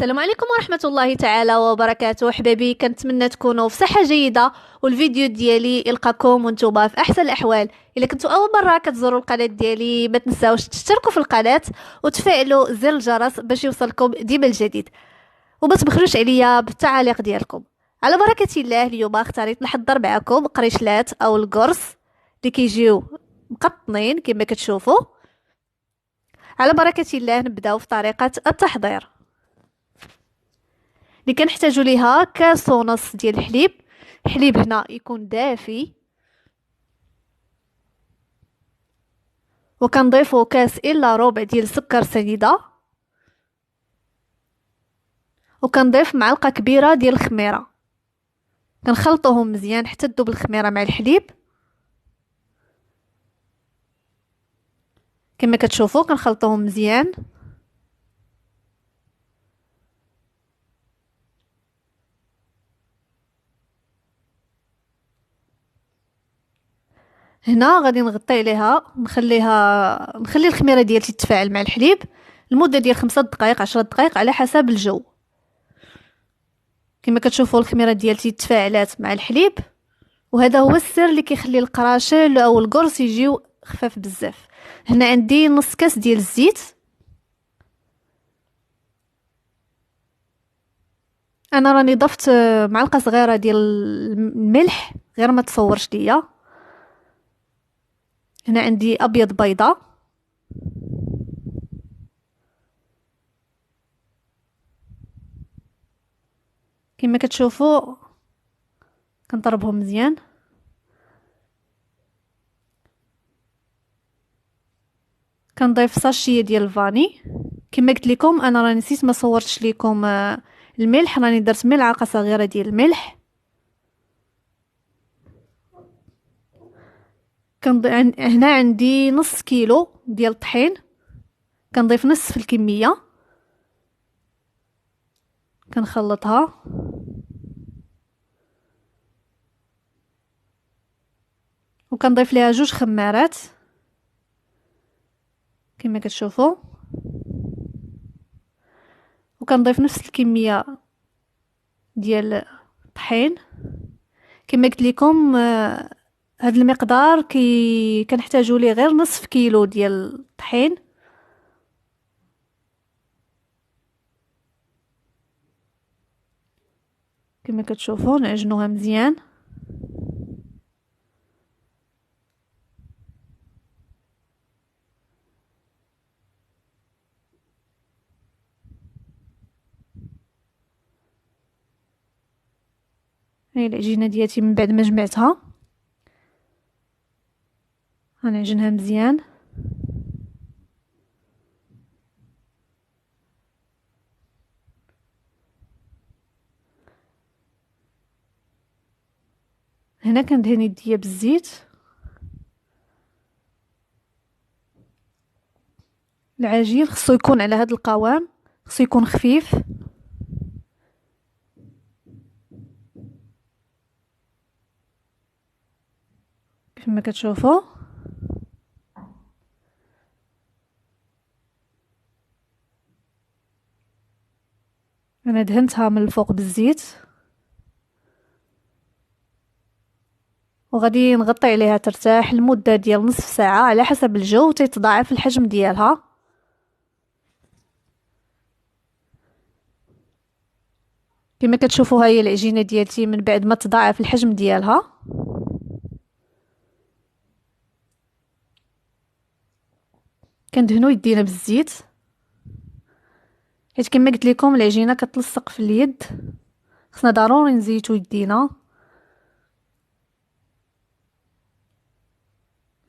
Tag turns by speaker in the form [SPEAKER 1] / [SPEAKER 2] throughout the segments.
[SPEAKER 1] السلام عليكم ورحمة الله تعالى وبركاته. حبايبي، كنتمنى تكونوا في صحة جيدة والفيديو ديالي يلقاكم وانتم في احسن الاحوال. الا كنتوا اول مرة كتزوروا القناة ديالي، ما تنساوش تشتركوا في القناة وتفعلوا زر الجرس باش يوصلكم ديما الجديد، وما تبخلوش عليا بالتعاليق ديالكم. على بركة الله، اليوم اختاريت نحضر معكم قريشلات او القرص اللي كيجيو مقطنين كما كتشوفوا. على بركة الله نبداو في طريقة التحضير. اللي كنحتاجو ليها كاس ونص ديال الحليب. الحليب هنا يكون دافي، وكنضيفو كاس الا ربع ديال السكر سنيده، وكنضيف معلقه كبيره ديال الخميره. كنخلطوهم مزيان حتى تذوب الخميره مع الحليب. كما كتشوفوا كنخلطوهم مزيان. هنا غادي نغطي عليها، نخلي الخميره ديالتي تتفاعل مع الحليب لمده ديال 5 دقائق 10 دقائق على حسب الجو. كما كتشوفوا الخميره ديالتي تفاعلات مع الحليب، وهذا هو السر اللي كيخلي القراشل او القرص يجيو خفاف بزاف. هنا عندي نص كاس ديال الزيت. انا راني ضفت معلقه صغيره ديال الملح، غير ما تصورش ليا. هنا عندي ابيض بيضه. كما كتشوفوا كنضربهم مزيان. كنضيف ساشيه ديال الفاني. كما قلت لكم انا راني نسيت ما صورتش لكم الملح، راني درت ملعقه صغيره ديال الملح. هنا عندي نص كيلو ديال الطحين، كنضيف نصف الكميه. كنخلطها. وكنضيف ليها 2 خمارات كما كتشوفوا. وكنضيف نفس الكميه ديال الطحين. كما قلت لكم هذا المقدار كنحتاجوا ليه غير نصف كيلو ديال الطحين. كما كتشوفوا نعجنوها مزيان. هاي العجينه ديالتي من بعد ما جمعتها غنعجنها مزيان. هنا كندهن يديا بالزيت. العجين خصو يكون على هذا القوام، خصو يكون خفيف. كما كتشوفوا انا دهنتها من الفوق بالزيت، وغادي نغطي عليها ترتاح لمده ديال نصف ساعه على حسب الجو تيتضاعف الحجم ديالها. كما كتشوفوا هاي العجينه ديالتي من بعد ما تضاعف الحجم ديالها. كندهنو يدينا بالزيت، حيت كما قلت لكم العجينه كتلصق في اليد، خصنا ضروري نزيتو يدينا.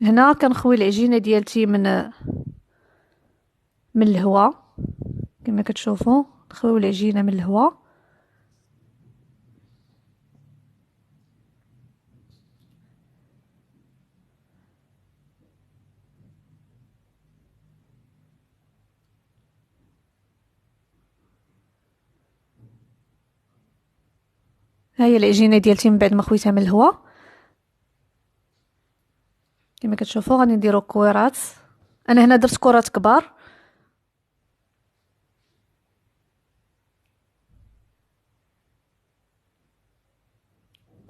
[SPEAKER 1] هنا كنخوي العجينه ديالتي من الهواء. كما كتشوفوا نخويو العجينه من الهواء. هاي العجينه ديالتي من بعد ما خويتها من الهواء. كما كتشوفوا غادي نديرو كويرات. انا هنا درت كرات كبار.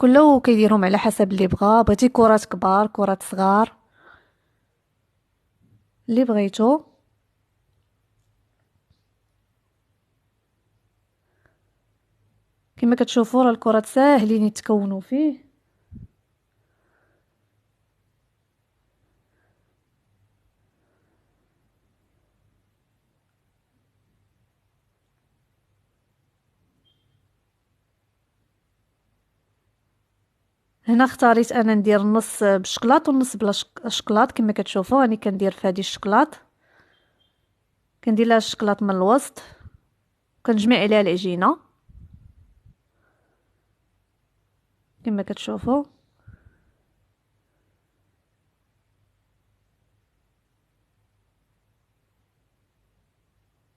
[SPEAKER 1] كله كيديرهم على حسب اللي بغيتي كرات كبار كرات صغار اللي بغيتو. كما كتشوفوا راه الكرات ساهلين يتكونوا فيه. هنا اختاريت انا ندير النص بالشكلاط والنص بلا شكلاط. كما كتشوفوا راني كندير في هذه الشكلاط، كندير لها الشكلاط من الوسط وكنجمع عليها العجينه كما كتشوفوا.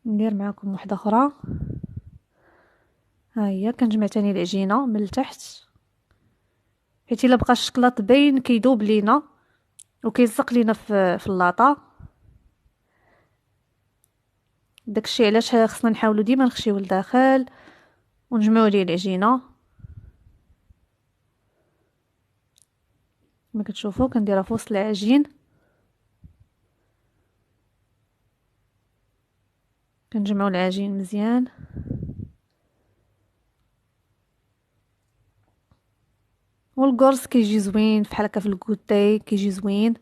[SPEAKER 1] ندير معكم واحده اخرى. ها هي كنجمع تاني العجينه من التحت، حيت الا بقى الشكلاط باين كيذوب لينا وكيلصق لينا في اللاطه. داكشي علاش خصنا نحاولوا ديما نخشيو لداخل ونجمعوا ليه العجينه. كما كتشوفوا كنديرها في وسط العجين، كنجمعوا العجين مزيان. والقرص كيجي زوين فحال هكا في الكوتاي، كيجي زوين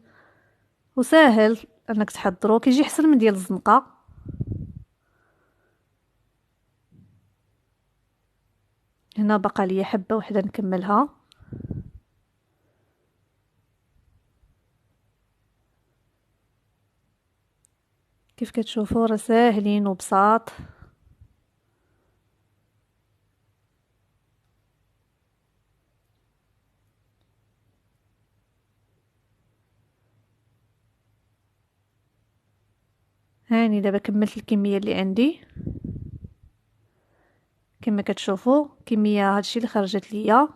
[SPEAKER 1] وساهل انك تحضره، كيجي احسن من ديال الزنقه. هنا بقى لي حبه واحده نكملها. كيف كتشوفوا راه ساهلين وبساط. هاني دابا كملت الكميه اللي عندي. كما كتشوفوا كميه هادشي اللي خرجت ليا،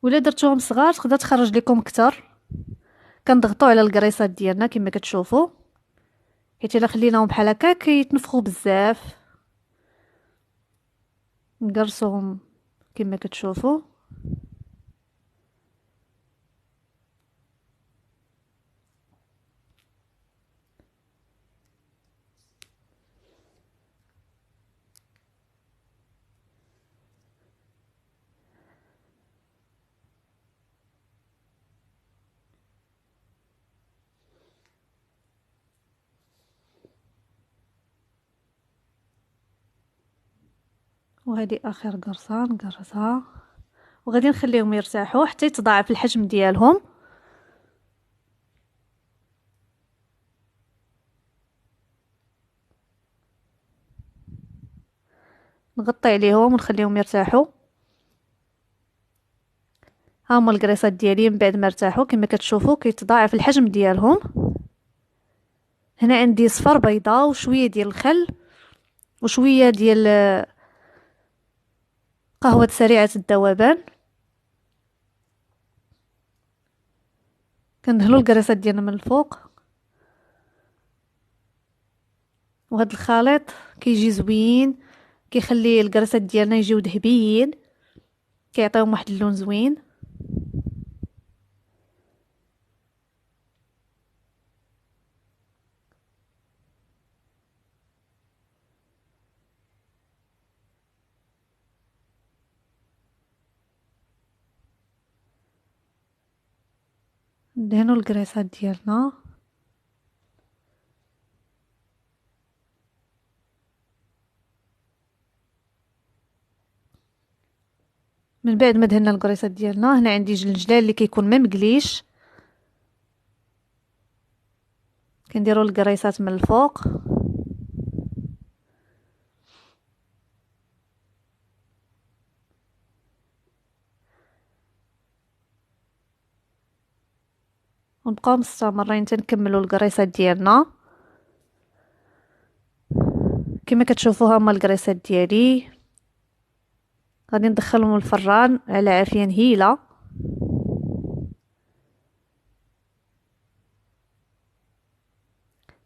[SPEAKER 1] ولا درتوهم صغار تقدر تخرج لكم اكثر. كنضغطوا على الكريسات ديالنا كما كتشوفوا، حيت الا خليناهم بحال هكا كيتنفخوا بزاف. نقرصوهم كما كتشوفوا. وهذه اخر قرصه نقرصها، وغادي نخليهم يرتاحوا حتى يتضاعف الحجم ديالهم. نغطي عليهم ونخليهم يرتاحوا. ها هما الكريسات ديالي من بعد ما ارتاحوا كما كتشوفوا كيتضاعف الحجم ديالهم. هنا عندي صفر بيضه وشويه ديال الخل وشويه ديال قهوه سريعه الذوبان. كندهنوا الكريسات ديالنا من الفوق، وهذا الخليط كيجي زوين، كيخلي الكريسات ديالنا يجيو ذهبيين، كيعطيهم واحد اللون زوين. ندهنوا الكريسات ديالنا. من بعد ما دهنا الكريسات ديالنا، هنا عندي جلجلال اللي كيكون ما مقليش، كنديروا الكريسات من الفوق. ونبقاو مستمرين تنكملوا الكريسات ديالنا. كما كتشوفوا هما الكريسات ديالي، غادي ندخلهم الفران على عافيه نهيله.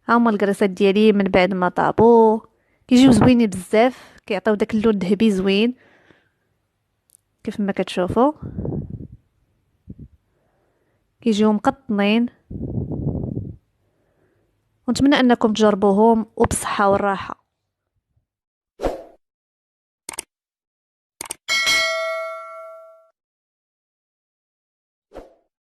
[SPEAKER 1] هما الكريسات ديالي من بعد ما طابوا كيجيو زوينين بزاف، كيعطيو داك اللون ذهبي زوين. كيف ما كتشوفوا كيجيو مقطنين، ونتمنى انكم تجربوهم وبالصحة والراحة.